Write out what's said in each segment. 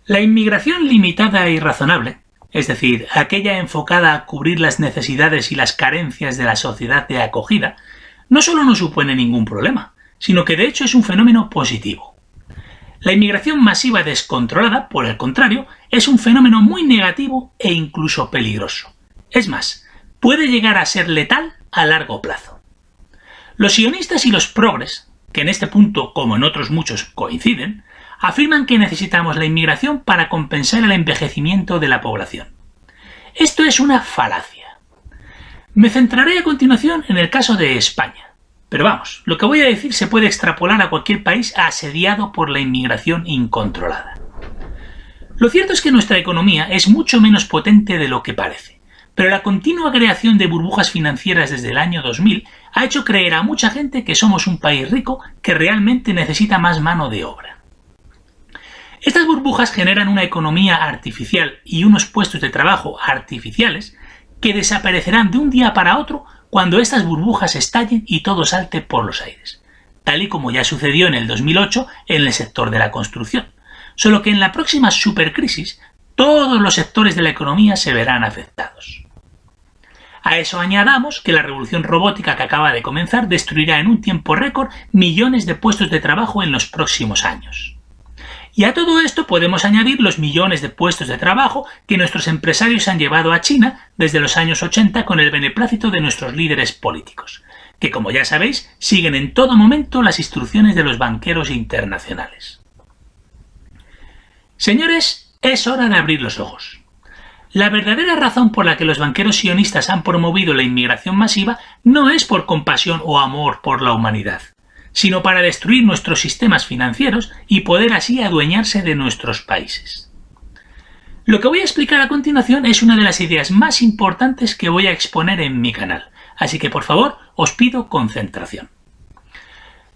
La inmigración limitada y razonable, es decir, aquella enfocada a cubrir las necesidades y las carencias de la sociedad de acogida, no solo no supone ningún problema, sino que de hecho es un fenómeno positivo. La inmigración masiva descontrolada, por el contrario, es un fenómeno muy negativo e incluso peligroso. Es más, puede llegar a ser letal a largo plazo. Los sionistas y los progres, que en este punto, como en otros muchos, coinciden, afirman que necesitamos la inmigración para compensar el envejecimiento de la población. Esto es una falacia. Me centraré a continuación en el caso de España. Pero vamos, lo que voy a decir se puede extrapolar a cualquier país asediado por la inmigración incontrolada. Lo cierto es que nuestra economía es mucho menos potente de lo que parece, pero la continua creación de burbujas financieras desde el año 2000 ha hecho creer a mucha gente que somos un país rico que realmente necesita más mano de obra. Estas burbujas generan una economía artificial y unos puestos de trabajo artificiales que desaparecerán de un día para otro cuando estas burbujas estallen y todo salte por los aires, tal y como ya sucedió en el 2008 en el sector de la construcción, solo que en la próxima supercrisis todos los sectores de la economía se verán afectados. A eso añadamos que la revolución robótica que acaba de comenzar destruirá en un tiempo récord millones de puestos de trabajo en los próximos años. Y a todo esto podemos añadir los millones de puestos de trabajo que nuestros empresarios han llevado a China desde los años 80 con el beneplácito de nuestros líderes políticos, que como ya sabéis siguen en todo momento las instrucciones de los banqueros internacionales. Señores, es hora de abrir los ojos. La verdadera razón por la que los banqueros sionistas han promovido la inmigración masiva no es por compasión o amor por la humanidad, sino para destruir nuestros sistemas financieros y poder así adueñarse de nuestros países. Lo que voy a explicar a continuación es una de las ideas más importantes que voy a exponer en mi canal, así que por favor os pido concentración.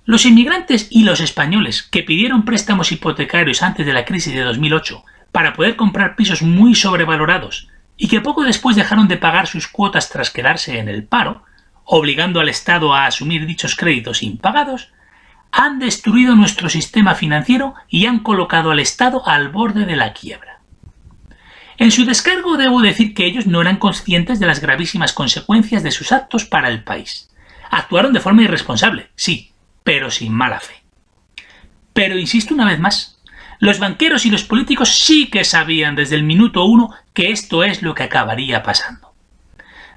Los inmigrantes y los españoles que pidieron préstamos hipotecarios antes de la crisis de 2008 para poder comprar pisos muy sobrevalorados y que poco después dejaron de pagar sus cuotas tras quedarse en el paro, obligando al Estado a asumir dichos créditos impagados, han destruido nuestro sistema financiero y han colocado al Estado al borde de la quiebra. En su descargo debo decir que ellos no eran conscientes de las gravísimas consecuencias de sus actos para el país. Actuaron de forma irresponsable, sí, pero sin mala fe. Pero insisto una vez más, los banqueros y los políticos sí que sabían desde el minuto uno que esto es lo que acabaría pasando.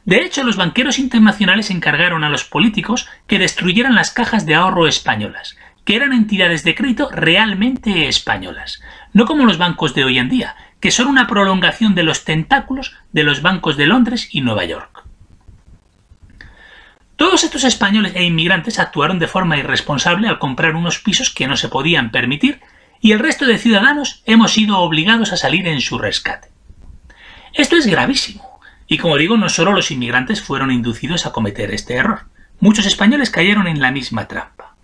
De hecho, los banqueros internacionales encargaron a los políticos que destruyeran las cajas de ahorro españolas, que eran entidades de crédito realmente españolas, no como los bancos de hoy en día, que son una prolongación de los tentáculos de los bancos de Londres y Nueva York. Todos estos españoles e inmigrantes actuaron de forma irresponsable al comprar unos pisos que no se podían permitir y el resto de ciudadanos hemos sido obligados a salir en su rescate. Esto es gravísimo. Y como digo, no solo los inmigrantes fueron inducidos a cometer este error. Muchos españoles cayeron en la misma trampa.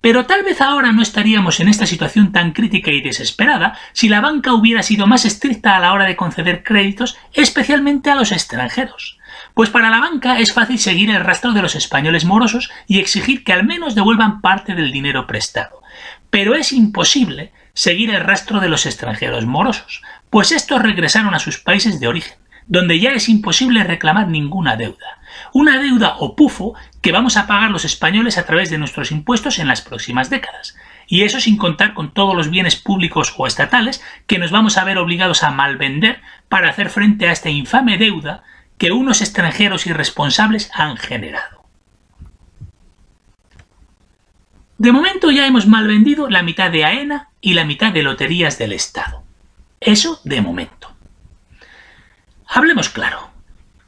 Pero tal vez ahora no estaríamos en esta situación tan crítica y desesperada si la banca hubiera sido más estricta a la hora de conceder créditos, especialmente a los extranjeros. Pues para la banca es fácil seguir el rastro de los españoles morosos y exigir que al menos devuelvan parte del dinero prestado. Pero es imposible seguir el rastro de los extranjeros morosos, pues estos regresaron a sus países de origen, donde ya es imposible reclamar ninguna deuda. Una deuda o pufo que vamos a pagar los españoles a través de nuestros impuestos en las próximas décadas. Y eso sin contar con todos los bienes públicos o estatales que nos vamos a ver obligados a malvender para hacer frente a esta infame deuda que unos extranjeros irresponsables han generado. De momento ya hemos malvendido la mitad de AENA y la mitad de loterías del Estado. Eso de momento. Hablemos claro.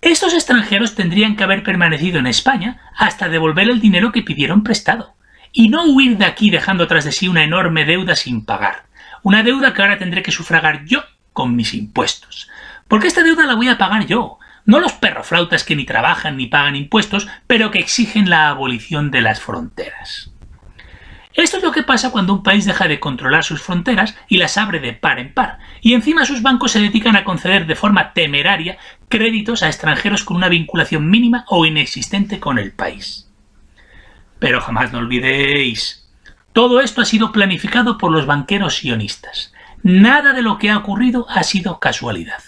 Estos extranjeros tendrían que haber permanecido en España hasta devolver el dinero que pidieron prestado, y no huir de aquí dejando tras de sí una enorme deuda sin pagar, una deuda que ahora tendré que sufragar yo con mis impuestos. Porque esta deuda la voy a pagar yo, no los perroflautas que ni trabajan ni pagan impuestos, pero que exigen la abolición de las fronteras. Esto es lo que pasa cuando un país deja de controlar sus fronteras y las abre de par en par, y encima sus bancos se dedican a conceder de forma temeraria créditos a extranjeros con una vinculación mínima o inexistente con el país. Pero jamás no olvidéis, todo esto ha sido planificado por los banqueros sionistas. Nada de lo que ha ocurrido ha sido casualidad.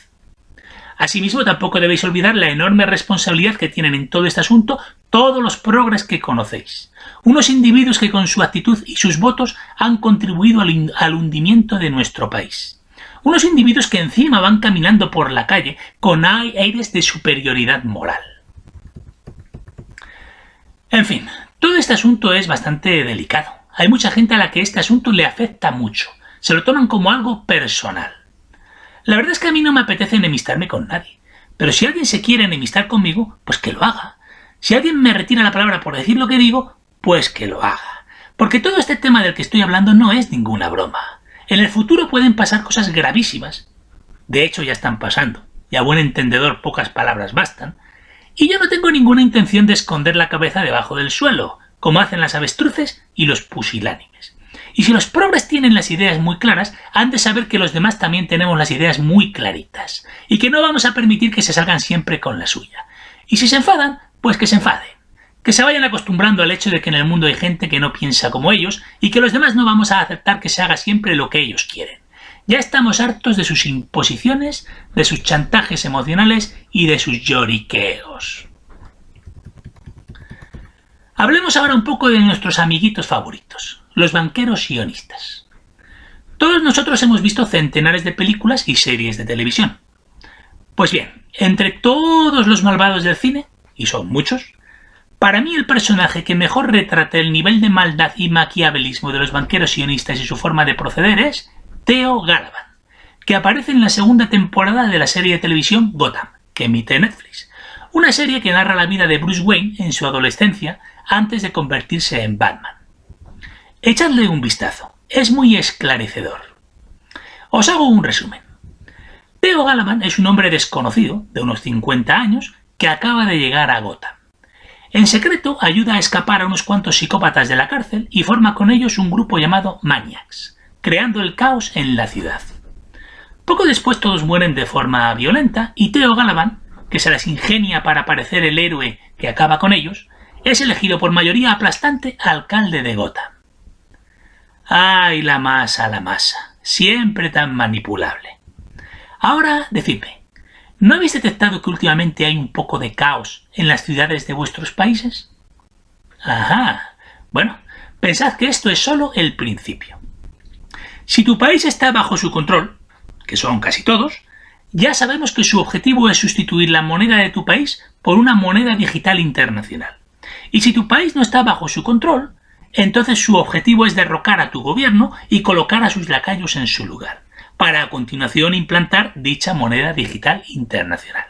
Asimismo, tampoco debéis olvidar la enorme responsabilidad que tienen en todo este asunto todos los progres que conocéis. Unos individuos que con su actitud y sus votos han contribuido al hundimiento de nuestro país. Unos individuos que encima van caminando por la calle con aires de superioridad moral. En fin, todo este asunto es bastante delicado. Hay mucha gente a la que este asunto le afecta mucho. Se lo toman como algo personal. La verdad es que a mí no me apetece enemistarme con nadie. Pero si alguien se quiere enemistar conmigo, pues que lo haga. Si alguien me retira la palabra por decir lo que digo, pues que lo haga. Porque todo este tema del que estoy hablando no es ninguna broma. En el futuro pueden pasar cosas gravísimas. De hecho, ya están pasando. Y a buen entendedor pocas palabras bastan. Y yo no tengo ninguna intención de esconder la cabeza debajo del suelo, como hacen las avestruces y los pusilánimes. Y si los progres tienen las ideas muy claras, han de saber que los demás también tenemos las ideas muy claritas, y que no vamos a permitir que se salgan siempre con la suya. Y si se enfadan, pues que se enfaden. Que se vayan acostumbrando al hecho de que en el mundo hay gente que no piensa como ellos, y que los demás no vamos a aceptar que se haga siempre lo que ellos quieren. Ya estamos hartos de sus imposiciones, de sus chantajes emocionales y de sus lloriqueos. Hablemos ahora un poco de nuestros amiguitos favoritos, los banqueros sionistas. Todos nosotros hemos visto centenares de películas y series de televisión. Pues bien, entre todos los malvados del cine, y son muchos, para mí el personaje que mejor retrata el nivel de maldad y maquiavelismo de los banqueros sionistas y su forma de proceder es Theo Galavan, que aparece en la segunda temporada de la serie de televisión Gotham, que emite Netflix, una serie que narra la vida de Bruce Wayne en su adolescencia antes de convertirse en Batman. Echadle un vistazo, es muy esclarecedor. Os hago un resumen. Theo Galavan es un hombre desconocido, de unos 50 años, que acaba de llegar a Gotham. En secreto ayuda a escapar a unos cuantos psicópatas de la cárcel y forma con ellos un grupo llamado Maniacs, creando el caos en la ciudad. Poco después todos mueren de forma violenta y Theo Galavan, que se las ingenia para parecer el héroe que acaba con ellos, es elegido por mayoría aplastante alcalde de Gotham. ¡Ay, la masa! Siempre tan manipulable. Ahora, decidme, ¿no habéis detectado que últimamente hay un poco de caos en las ciudades de vuestros países? Ajá. Bueno, pensad que esto es solo el principio. Si tu país está bajo su control, que son casi todos, ya sabemos que su objetivo es sustituir la moneda de tu país por una moneda digital internacional. Y si tu país no está bajo su control, entonces su objetivo es derrocar a tu gobierno y colocar a sus lacayos en su lugar, para a continuación implantar dicha moneda digital internacional.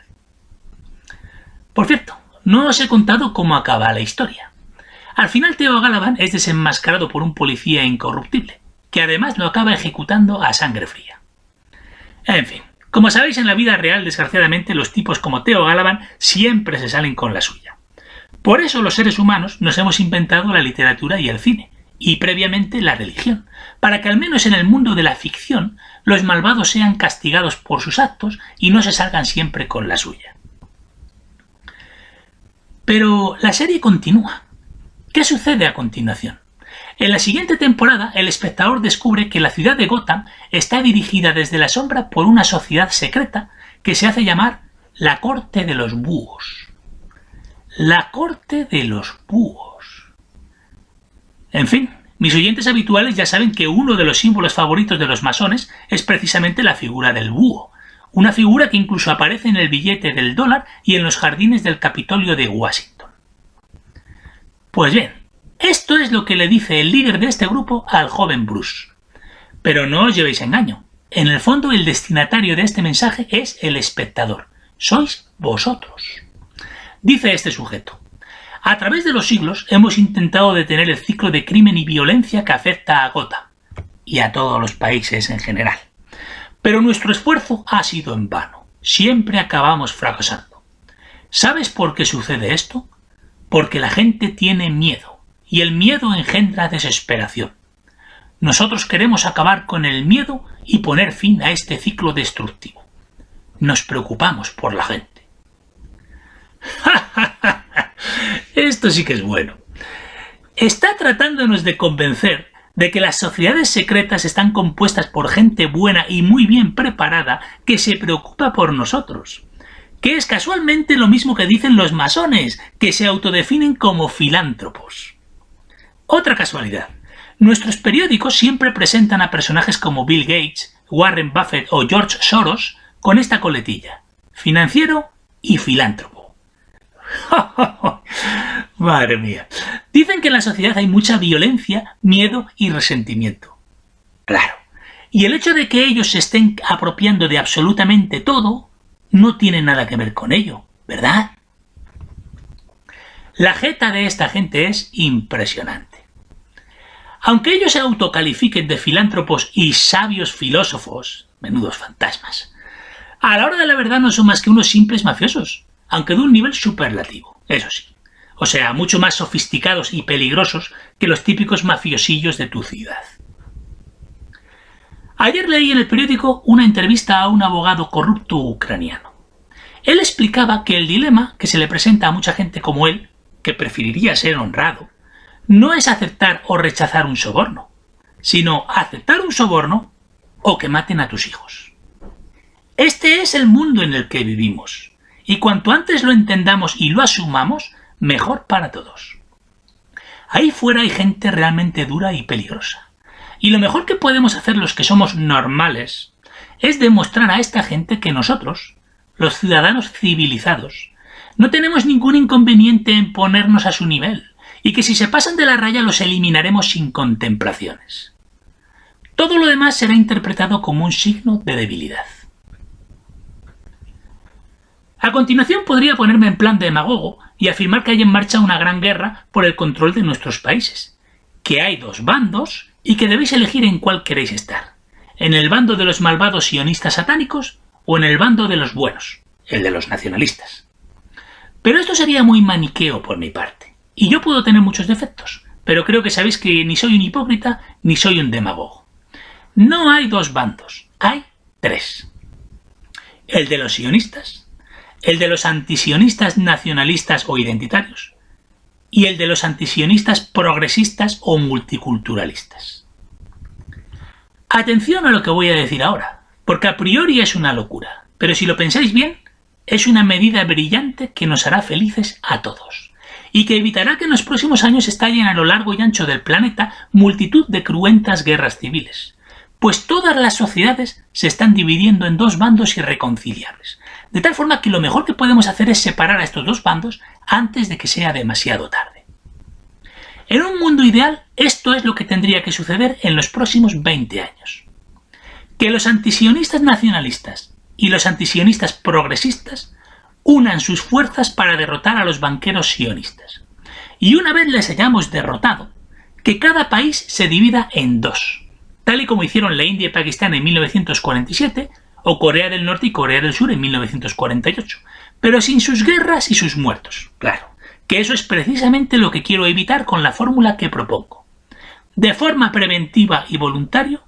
Por cierto, no os he contado cómo acaba la historia. Al final Theo Galavan es desenmascarado por un policía incorruptible, que además lo acaba ejecutando a sangre fría. En fin, como sabéis, en la vida real, desgraciadamente, los tipos como Theo Galavan siempre se salen con la suya. Por eso los seres humanos nos hemos inventado la literatura y el cine, y previamente la religión, para que al menos en el mundo de la ficción los malvados sean castigados por sus actos y no se salgan siempre con la suya. Pero la serie continúa. ¿Qué sucede a continuación? En la siguiente temporada, el espectador descubre que la ciudad de Gotham está dirigida desde la sombra por una sociedad secreta que se hace llamar la Corte de los Búhos. La Corte de los Búhos. En fin, mis oyentes habituales ya saben que uno de los símbolos favoritos de los masones es precisamente la figura del búho, una figura que incluso aparece en el billete del dólar y en los jardines del Capitolio de Washington. Pues bien, esto es lo que le dice el líder de este grupo al joven Bruce. Pero no os llevéis engaño. En el fondo, el destinatario de este mensaje es el espectador. Sois vosotros. Dice este sujeto: a través de los siglos hemos intentado detener el ciclo de crimen y violencia que afecta a Gotham y a todos los países en general. Pero nuestro esfuerzo ha sido en vano. Siempre acabamos fracasando. ¿Sabes por qué sucede esto? Porque la gente tiene miedo, y el miedo engendra desesperación. Nosotros queremos acabar con el miedo y poner fin a este ciclo destructivo. Nos preocupamos por la gente. Esto sí que es bueno. Está tratándonos de convencer de que las sociedades secretas están compuestas por gente buena y muy bien preparada que se preocupa por nosotros, que es casualmente lo mismo que dicen los masones, que se autodefinen como filántropos. Otra casualidad. Nuestros periódicos siempre presentan a personajes como Bill Gates, Warren Buffett o George Soros con esta coletilla: financiero y filántropo. Madre mía. Dicen que en la sociedad hay mucha violencia, miedo y resentimiento. Claro. Y el hecho de que ellos se estén apropiando de absolutamente todo no tiene nada que ver con ello, ¿verdad? La jeta de esta gente es impresionante. Aunque ellos se autocalifiquen de filántropos y sabios filósofos, menudos fantasmas, a la hora de la verdad no son más que unos simples mafiosos, aunque de un nivel superlativo, eso sí. O sea, mucho más sofisticados y peligrosos que los típicos mafiosillos de tu ciudad. Ayer leí en el periódico una entrevista a un abogado corrupto ucraniano. Él explicaba que el dilema que se le presenta a mucha gente como él, que preferiría ser honrado, no es aceptar o rechazar un soborno, sino aceptar un soborno o que maten a tus hijos. Este es el mundo en el que vivimos, y cuanto antes lo entendamos y lo asumamos, mejor para todos. Ahí fuera hay gente realmente dura y peligrosa, y lo mejor que podemos hacer los que somos normales es demostrar a esta gente que nosotros, los ciudadanos civilizados, no tenemos ningún inconveniente en ponernos a su nivel, y que si se pasan de la raya los eliminaremos sin contemplaciones. Todo lo demás será interpretado como un signo de debilidad. A continuación podría ponerme en plan de demagogo y afirmar que hay en marcha una gran guerra por el control de nuestros países, que hay dos bandos y que debéis elegir en cuál queréis estar, en el bando de los malvados sionistas satánicos o en el bando de los buenos, el de los nacionalistas. Pero esto sería muy maniqueo por mi parte, y yo puedo tener muchos defectos, pero creo que sabéis que ni soy un hipócrita ni soy un demagogo. No hay dos bandos, hay tres. El de los sionistas, el de los antisionistas nacionalistas o identitarios, y el de los antisionistas progresistas o multiculturalistas. Atención a lo que voy a decir ahora, porque a priori es una locura, pero si lo pensáis bien, es una medida brillante que nos hará felices a todos, y que evitará que en los próximos años estallen a lo largo y ancho del planeta multitud de cruentas guerras civiles, pues todas las sociedades se están dividiendo en dos bandos irreconciliables, de tal forma que lo mejor que podemos hacer es separar a estos dos bandos antes de que sea demasiado tarde. En un mundo ideal, esto es lo que tendría que suceder en los próximos 20 años. Que los antisionistas nacionalistas y los antisionistas progresistas unan sus fuerzas para derrotar a los banqueros sionistas. Y una vez les hayamos derrotado, que cada país se divida en dos, tal y como hicieron la India y Pakistán en 1947, o Corea del Norte y Corea del Sur en 1948, pero sin sus guerras y sus muertos, claro, que eso es precisamente lo que quiero evitar con la fórmula que propongo. De forma preventiva y voluntaria,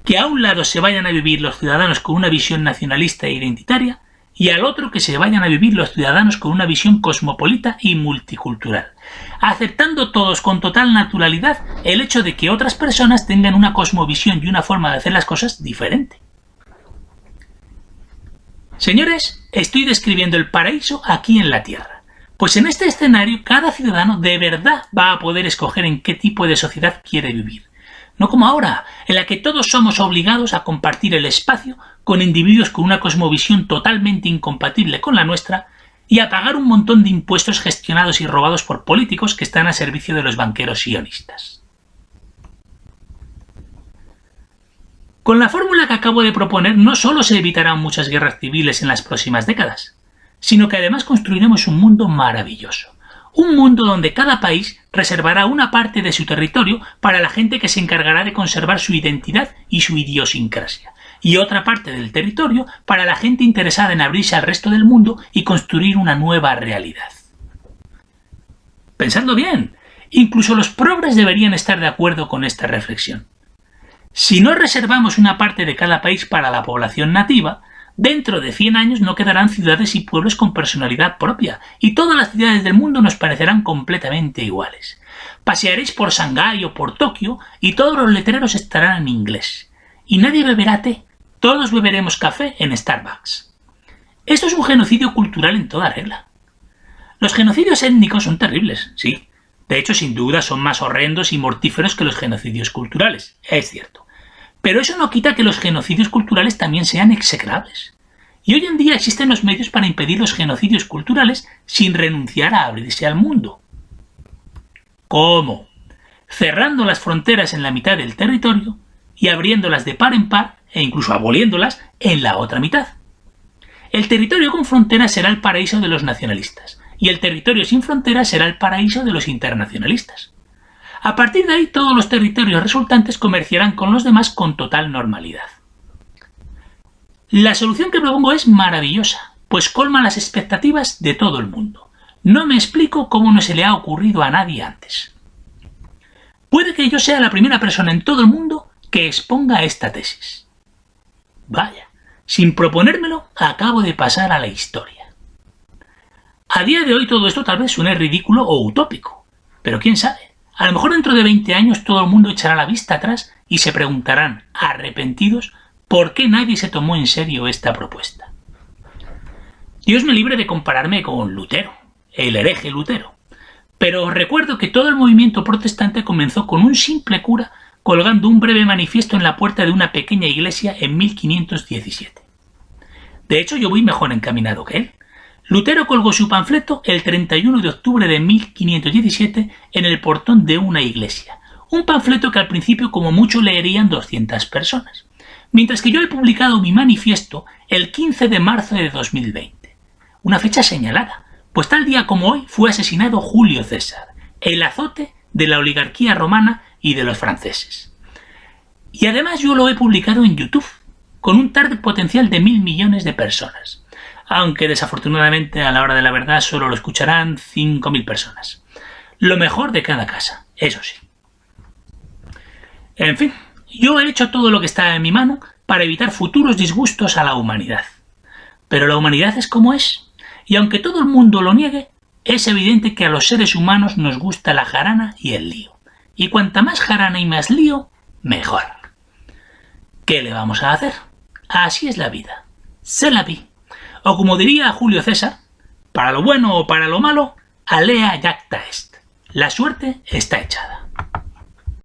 que a un lado se vayan a vivir los ciudadanos con una visión nacionalista e identitaria, y al otro que se vayan a vivir los ciudadanos con una visión cosmopolita y multicultural, aceptando todos con total naturalidad el hecho de que otras personas tengan una cosmovisión y una forma de hacer las cosas diferente. Señores, estoy describiendo el paraíso aquí en la Tierra, pues en este escenario cada ciudadano de verdad va a poder escoger en qué tipo de sociedad quiere vivir, no como ahora, en la que todos somos obligados a compartir el espacio con individuos con una cosmovisión totalmente incompatible con la nuestra y a pagar un montón de impuestos gestionados y robados por políticos que están a servicio de los banqueros sionistas. Con la fórmula que acabo de proponer no solo se evitarán muchas guerras civiles en las próximas décadas, sino que además construiremos un mundo maravilloso. Un mundo donde cada país reservará una parte de su territorio para la gente que se encargará de conservar su identidad y su idiosincrasia, y otra parte del territorio para la gente interesada en abrirse al resto del mundo y construir una nueva realidad. Pensadlo bien, incluso los progres deberían estar de acuerdo con esta reflexión. Si no reservamos una parte de cada país para la población nativa, Dentro de 100 años no quedarán ciudades y pueblos con personalidad propia, y todas las ciudades del mundo nos parecerán completamente iguales. Pasearéis por Shanghái o por Tokio y todos los letreros estarán en inglés. Y nadie beberá té, todos beberemos café en Starbucks. Esto es un genocidio cultural en toda regla. Los genocidios étnicos son terribles, sí. De hecho, sin duda son más horrendos y mortíferos que los genocidios culturales, es cierto. Pero eso no quita que los genocidios culturales también sean execrables. Y hoy en día existen los medios para impedir los genocidios culturales sin renunciar a abrirse al mundo. ¿Cómo? Cerrando las fronteras en la mitad del territorio y abriéndolas de par en par e incluso aboliéndolas en la otra mitad. El territorio con fronteras será el paraíso de los nacionalistas y el territorio sin fronteras será el paraíso de los internacionalistas. A partir de ahí, todos los territorios resultantes comerciarán con los demás con total normalidad. La solución que propongo es maravillosa, pues colma las expectativas de todo el mundo. No me explico cómo no se le ha ocurrido a nadie antes. Puede que yo sea la primera persona en todo el mundo que exponga esta tesis. Vaya, sin proponérmelo, acabo de pasar a la historia. A día de hoy todo esto tal vez suene ridículo o utópico, pero quién sabe. A lo mejor dentro de 20 años todo el mundo echará la vista atrás y se preguntarán, arrepentidos, ¿por qué nadie se tomó en serio esta propuesta? Dios me libre de compararme con Lutero, el hereje Lutero, pero os recuerdo que todo el movimiento protestante comenzó con un simple cura colgando un breve manifiesto en la puerta de una pequeña iglesia en 1517. De hecho, yo voy mejor encaminado que él. Lutero colgó su panfleto el 31 de octubre de 1517 en el portón de una iglesia, un panfleto que al principio como mucho leerían 200 personas, mientras que yo he publicado mi manifiesto el 15 de marzo de 2020, una fecha señalada, pues tal día como hoy fue asesinado Julio César, el azote de la oligarquía romana y de los franceses. Y además yo lo he publicado en YouTube, con un target potencial de 1.000 millones de personas, aunque desafortunadamente a la hora de la verdad solo lo escucharán 5.000 personas. Lo mejor de cada casa, eso sí. En fin, yo he hecho todo lo que está en mi mano para evitar futuros disgustos a la humanidad. Pero la humanidad es como es, y aunque todo el mundo lo niegue, es evidente que a los seres humanos nos gusta la jarana y el lío. Y cuanta más jarana y más lío, mejor. ¿Qué le vamos a hacer? Así es la vida. C'est la vie. O como diría Julio César, para lo bueno o para lo malo, alea jacta est. La suerte está echada.